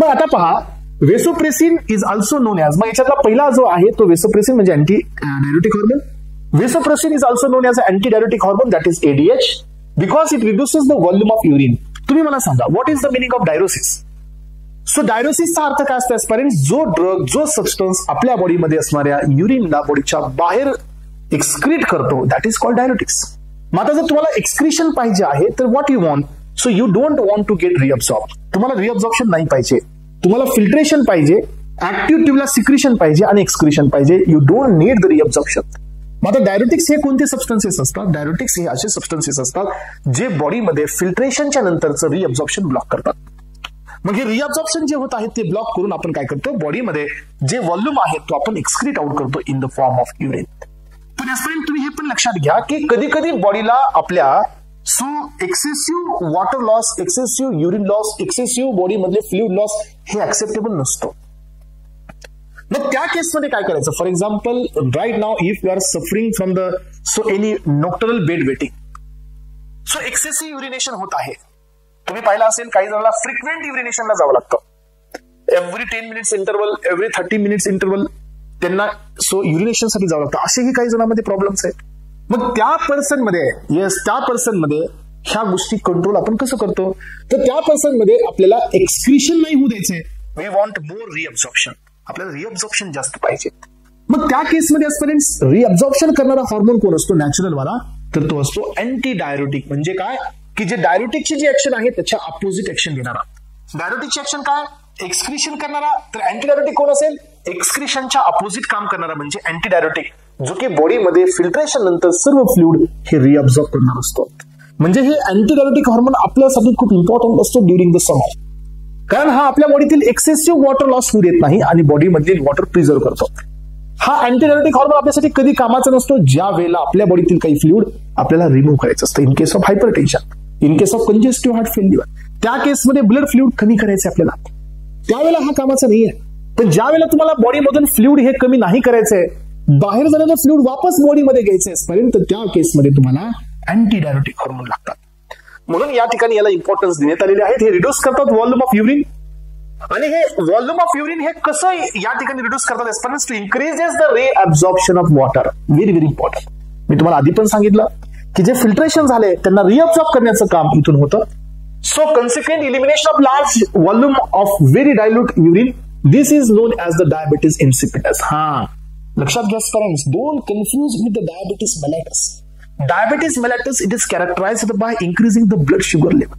मग आता पहा, vasopressin is also known as, मग याच्यातला पहिला जो आहे तो वेसोप्रेसिन म्हणजे anti diuretic hormone. Vasopressin is also known as anti diuretic hormone, that is ADH, because it reduces the volume of urine. तुम्ही मला सांगा, what is the meaning of diuresis? So डायरोसिसचा अर्थ काय असतो आजपर्यंत? जो ड्रग, जो सबस्टन्स आपल्या बॉडीमध्ये असणाऱ्या युरिनला बॉडीच्या बाहेर एक्सक्रीट करतो, दॅट इज कॉल्ड डायरोटिक्स. मग आता जर तुम्हाला एक्सक्रिशन पाहिजे आहे तर what you want? So you don't want to get reabsorb. तुम्हाला रिअब्सॉर्प्शन नाही पाहिजे, तुम्हाला फिल्ट्रेशन पाहिजे, ऍक्टिव्ह ट्यूबला सिक्रिशन पाहिजे आणि एक्सक्रिशन पाहिजे. You don't need the reabsorption. मग आता डायरोटिक्स हे कोणते सबस्टन्सेस असतात? डायरोटिक्स हे असे सबस्टन्सेस असतात जे बॉडीमध्ये फिल्ट्रेशनच्या नंतरचं रिअब्सॉर्प्शन ब्लॉक करतात. मग हे रिअब्सॉर्प्शन जे होत आहे ते ब्लॉक करून आपण काय करतो? बॉडीमध्ये जे व्हॉल्यूम आहे तो आपण एक्सक्रीट आउट करतो in the form of urine. पण यापर्यंत तुम्ही हे पण लक्षात घ्या की कधी कधी बॉडीला आपल्या so excessive water loss, excessive urine loss, excessive body मधले फ्लुइड लॉस हे ऍक्सेप्टेबल नसतो. मग त्या केसमध्ये काय करायचं? For example, right now if you are suffering from the any nocturnal bed wetting, so excessive urination होत आहे. तुम्ही पाहिलं असेल काही जणांना फ्रिक्वेंट युरिनेशनला जावं लागतं. Every 10 minutes interval, every 30 minutes interval त्यांना युरिनेशनसाठी जावं लागतं. असेही काही जणांमध्ये प्रॉब्लेम्स आहेत. मग त्या पर्सन मध्ये ह्या गोष्टी कंट्रोल आपण कसं करतो? तर त्या पर्सन मध्ये आपल्याला एक्सक्रिशन नाही होऊ द्यायचंय. वी वॉन्ट मोर रिअब्सॉर्प्शन, आपल्याला रिअब्सॉर्प्शन जास्त पाहिजे. मग त्या केसमध्ये आजपर्यंत रिअब्सॉर्प्शन करणारा हॉर्मोन कोण असतो? नॅचरल वाला. तर तो असतो अँटी डायरोटिक. म्हणजे काय? की जे डायरोटिकची जी ऍक्शन आहे त्याच्या अपोजिट ऍक्शन घेणारा. डायरोटिकची ऍक्शन काय? एक्सक्रिशन करणारा. तर अँटी डायरोटिक कोण असेल? एक्सक्रिशनच्या अपोजिट काम करणारा म्हणजे अँटी डायरोटिक, जो की बॉडीमध्ये फिल्ट्रेशन नंतर सर्व फ्लुइड हे रिअब्सॉर्ब करणार असतो. म्हणजे हे अँटी डायरोटिक हॉर्मोन आपल्यासाठी खूप इम्पॉर्टंट असतो ड्युरिंग द समर, कारण हा आपल्या बॉडीतील एक्सेसिव्ह वॉटर लॉस होऊ देत नाही आणि बॉडीमधील वॉटर प्रिझर्व करतो. हा अँटी डायरोटिक हॉर्मोन आपल्यासाठी कधी कामाचा नसतो? ज्या वेळेला आपल्या बॉडीतील काही फ्लुइड आपल्याला रिमूव्ह करायचं असतं. In case of hypertension, in case of congestive heart failure, त्या केसमध्ये ब्लड फ्लुइड कमी करायचे आपल्याला, त्यावेळेला हा कामाचा नाहीये. पण ज्या वेळेला तुम्हाला बॉडीमधून फ्लुइड हे कमी नाही करायचंय, बाहेर जाणारं फ्लुइड वापस बॉडीमध्ये घ्यायचंय, तर त्या केसमध्ये तुम्हाला अँटी डायरोटिक हॉर्मोन लागतात. म्हणून या ठिकाणी याला इम्पॉर्टन्स देण्यात आलेले आहेत. हे रिड्यूस करतात व्हॉल्यूम ऑफ युरिन. आणि हे व्हॉल्यूम ऑफ युरिन हे कसं या ठिकाणी रिड्यूस करतात? To increases the reabsorption of water. Very very important. मी तुम्हाला आधी पण सांगितलं की जे फिल्ट्रेशन झाले त्यांना रिअब्सॉर्ब करण्याचं काम इथून होतं. So consequent elimination of large volume of very dilute urine, this is known as the diabetes insipidus. लक्षात घ्या friends, don't confuse with the diabetes mellitus. Diabetes mellitus, it is characterized by increasing the blood sugar level.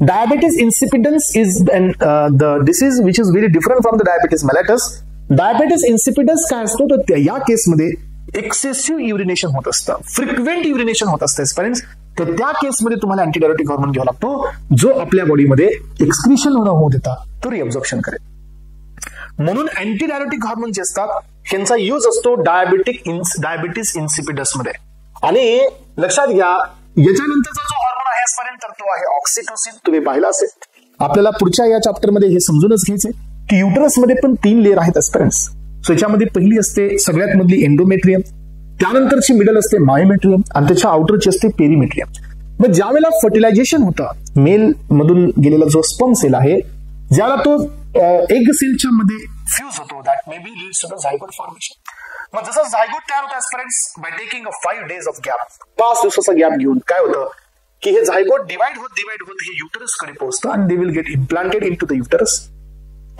Diabetes insipidus is the disease which is very different from the diabetes mellitus. Diabetes insipidus काय असतो? तर या केसमध्ये excessive urination होत असतं, frequent युरिनेशन होत असतं. तर त्या केसमध्ये तुम्हाला अँटीडायरोटिक हॉर्मोन घ्यावा लागतो, जो आपल्या बॉडीमध्ये एक्सक्रिशन न होऊ देता तो रिअब्सॉर्प्शन करेल. म्हणून अँटीडायरोटिक हॉर्मोन जे असतात त्यांचा यूज असतो डायबिटीज इन्सिपिडस मध्ये. आणि लक्षात घ्या, याच्यानंतरचा जो हॉर्मोन आहे आजपर्यंत तो आहे ऑक्सिटोसिन. तुम्ही पाहिला असेल. आपल्याला पुढच्या या चॅप्टर मध्ये हे समजूनच घ्यायचंय की युटरस मध्ये पण 3 लेअर आहेत आजपर्यंत. सो याच्यामध्ये पहिली असते सगळ्यात मधली एंडोमेट्रियम, त्यानंतरची मिडल असते मायोमेट्रियम आणि त्याच्या आउटरची असते पेरिमेट्रियम. मग ज्या वेळेला फर्टिलायझेशन होतं, मेल मधून गेलेला जो स्पर्म सेल आहे, ज्याला तो एग सेलच्या मध्ये फ्यूज होतो, that may be leads to the zygote formation. मग जसं झायगोट तयार होतं friends, by taking 5 days of gap, 5 दिवसाचा गॅप घेऊन काय होतं की हे झायगोट डिवाइड होत हे युटरस कडे पोहोचतं आणि they will get implanted into the uterus.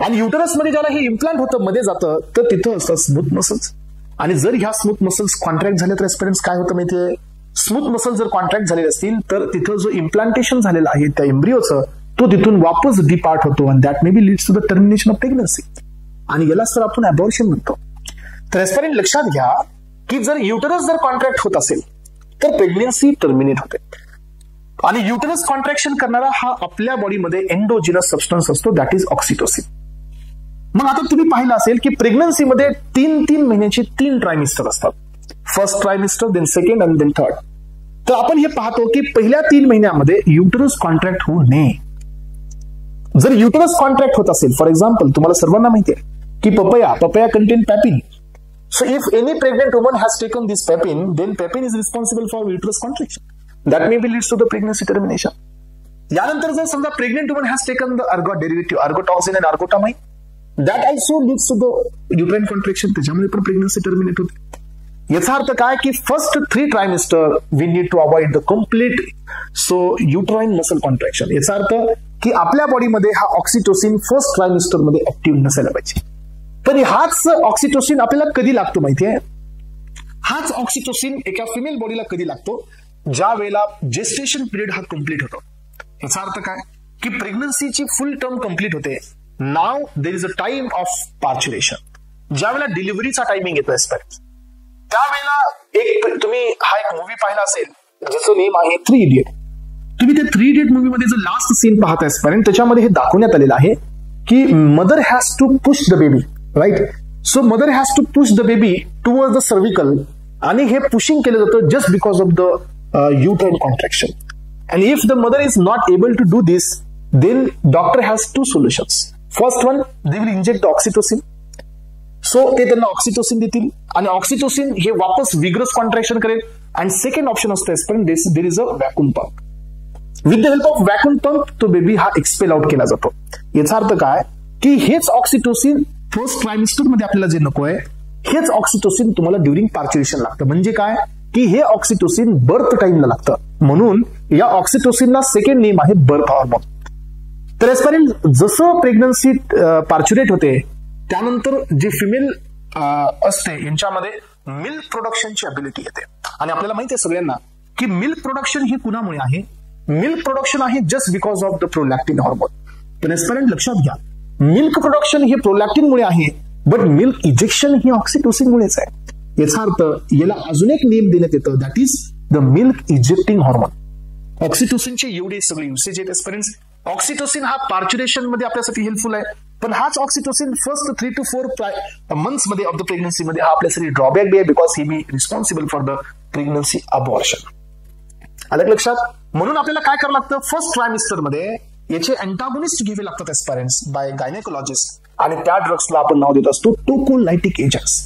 आणि युटरस मध्ये ज्याला हे इम्प्लांट होतं मध्ये जातं, तर तिथं असतात स्मूथ मसल्स. आणि जर ह्या स्मूथ मसल्स कॉन्ट्रॅक्ट झाले तर फ्रेंड्स काय होतं माहितीये? स्मूथ मसल जर कॉन्ट्रॅक्ट झालेले असतील तर तिथं जो इम्प्लांटेशन झालेला आहे त्या एम्ब्रिओचं, तो तिथून वापस डिपार्ट होतो आणि that may be leads to the termination of pregnancy. आणि याला सर आपण अबॉर्शन म्हणतो. तर एस्पेरेंट लक्षात घ्या की जर युटरस जर कॉन्ट्रॅक्ट होत असेल तर प्रेग्नन्सी टर्मिनेट होते. आणि युटरस कॉन्ट्रॅक्शन करणारा हा आपल्या बॉडीमध्ये एंडोजिनस सबस्टन्स असतो, दॅट इज ऑक्सिटोसिन. मग आता तुम्ही पाहिलं असेल की प्रेग्नन्सीमध्ये 3 महिन्याचे 3 ट्रायमिस्टर असतात. फर्स्ट ट्रायमिस्टर, देन सेकंड आणि देन थर्ड. तर आपण हे पाहतो की पहिल्या 3 महिन्यामध्ये युटरस कॉन्ट्रॅक्ट होऊ नये. जर युटरस कॉन्ट्रॅक्ट होत असेल, फॉर एक्झाम्पल तुम्हाला सर्वांना माहिती आहे की papaya contain papain. So if any pregnant woman has taken this pepin, then pepin is responsible for uterus contraction. That maybe leads to the pregnancy termination. यानंतर जर समजा pregnant woman has taken the ergot derivative ergotoxin and ergotamine, that also leads to the uterine contraction, त्याच्यामुळे पण pregnancy terminate होते. याचा अर्थ काय की first 3 trimester we need to avoid the complete uterine muscle contraction. याचा अर्थ की आपल्या बॉडीमध्ये हा ऑक्सिटोसिन फर्स्ट ट्रायमिस्टर मध्ये ऍक्टिव्ह नसायला पाहिजे. पण हाच ऑक्सिटोसिन आपल्याला कधी लागतो माहितीये? हाच ऑक्सिटोसिन एका फिमेल बॉडीला कधी लागतो? ज्या वेळेला जेस्टेशन पिरियड हा कम्प्लीट होतो. याचा अर्थ काय की प्रेग्नन्सीची फुल टर्म कम्प्लीट होते. Now there is a time of parturition. ज्या वेळेला डिलिव्हरीचा टायमिंग येतो त्यावेळेला तुम्ही हा एक मूवी पाहिला असेल ज्याचं नेम आहे 3 इडियट. तुम्ही ते 3 इडियट मूवी मध्ये जर लास्ट सीन पाहत आहे त्याच्यामध्ये हे दाखवण्यात आलेलं आहे की mother has to push the baby, right. So mother has to push the baby towards the cervical, आणि हे पुशिंग केलं जातं just because of the uterine contraction. And if the mother is not able to do this, then doctor has 2 solutions. First one, they will inject the oxytocin. So ते त्यांना oxytocin देतील आणि oxytocin हे वापस vigorous contraction करेल. आणि second option असतं देर is a vacuum pump. With the help of vacuum pump तो बेबी हा एक्सपेल आउट केला जातो. याचा अर्थ काय की हेच ऑक्सिटोसिन फर्स्ट ट्रायमिस्टर मध्ये आपल्याला जे नको आहे हेच ऑक्सिटोसिन तुम्हाला ड्युरिंग पार्च्युरेशन लागतं. म्हणजे काय की हे ऑक्सिटोसिन बर्थ टाइमला लागतं. म्हणून या ऑक्सिटोसिनला सेकंड नेम आहे बर्थ हॉर्मोन. तर एस्पेरेंट जसं प्रेग्नन्सी पार्च्युरेट होते त्यानंतर जी फिमेल असते यांच्यामध्ये मिल्क प्रोडक्शनची अबिलिटी येते. आणि आपल्याला माहिती आहे सगळ्यांना की मिल्क प्रोडक्शन ही कुणामुळे आहे? मिल्क प्रोडक्शन आहे just because of the prolactin hormone. पण एस्पेरेंट लक्षात घ्या, मिल्क प्रोडक्शन हे प्रोलॅक्टिनमुळे आहे, बट मिल्क इजेक्शन ही ऑक्सिटोसिनमुळेच आहे. याचा अर्थ याला अजून एक नेम देण्यात येतं, that is the milk ejecting hormone. ऑक्सिटोसिनचे एवढे सगळे युसेज आहेत एस्पेरेंट्स. ऑक्सिटोसिन हा पार्च्युरेशन मध्ये आपल्यासाठी हेल्पफुल आहे, पण हाच ऑक्सिटोसिन फर्स्ट 3 to 4 मंथ्स मध्ये ऑफ द प्रेग्नन्सी मध्ये हा आपल्यासाठी ड्रॉबॅक आहे, because he be responsible for the pregnancy abortion. अलग लक्षात. म्हणून आपल्याला काय करावं लागतं? फर्स्ट ट्रायमिस्टर मध्ये याचे अँटागोनिस्ट घ्यावे लागतात एस्पेरेंट्स बाय गायनेकोलॉजिस्ट, आणि त्या ड्रग्सला आपण नाव देत असतो टोकोलायटिक agents.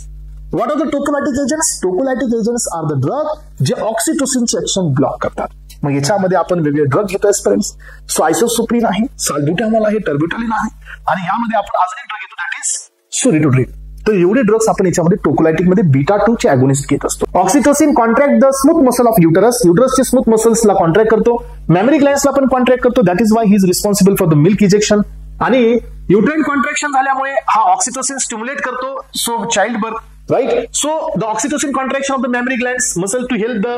What are the tocolytic agents? Tocolytic agents are the drug जे ऑक्सिटोसिनचे ऍक्शन ब्लॉक करतात. मग याच्यामध्ये आपण वेगळे ड्रग घेतो एस्पेरेंट्स. सो आयसोसुप्रीन आहे, साल्ब्युटामॉल आहे, टर्ब्युटालिन आहे, आणि यामध्ये आपण अजून एक ड्रग घेतो दॅट इज सोरिटोड्रिन. तर एवढे ड्रग्स आपण याच्यामध्ये टोकोलायटिक मध्ये बीटा-2 चे अगोनिस्ट घेत असतो. Oxytocin contract the smooth muscle of uterus. युटरसचे स्मूथ मसल्सला कॉन्ट्रॅक्ट करतो. मेमरी ग्लँड्सला पण कॉन्ट्रॅक्ट करतो. That is why he is responsible for the milk ejection. आणि युट्राइन कॉन्ट्रॅक्शन झाल्यामुळे हा ऑक्सिटोसिन स्टिम्युलेट करतो so child birth, right? So the oxytocin contraction of the mammary glands muscle to help the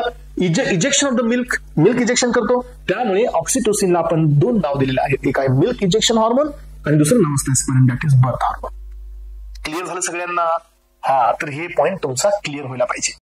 ejection of the milk ejection करतो. त्यामुळे ऑक्सिटोसिनला आपण 2 नाव दिलेले आहेत. एक आहे मिल्क इजेक्शन हॉर्मोन आणि दुसरं नाव असतं that is birth hormone. Clear झालं सगळ्यांना? हा, तर हे पॉइंट तुमचा क्लिअर व्हायला पाहिजे.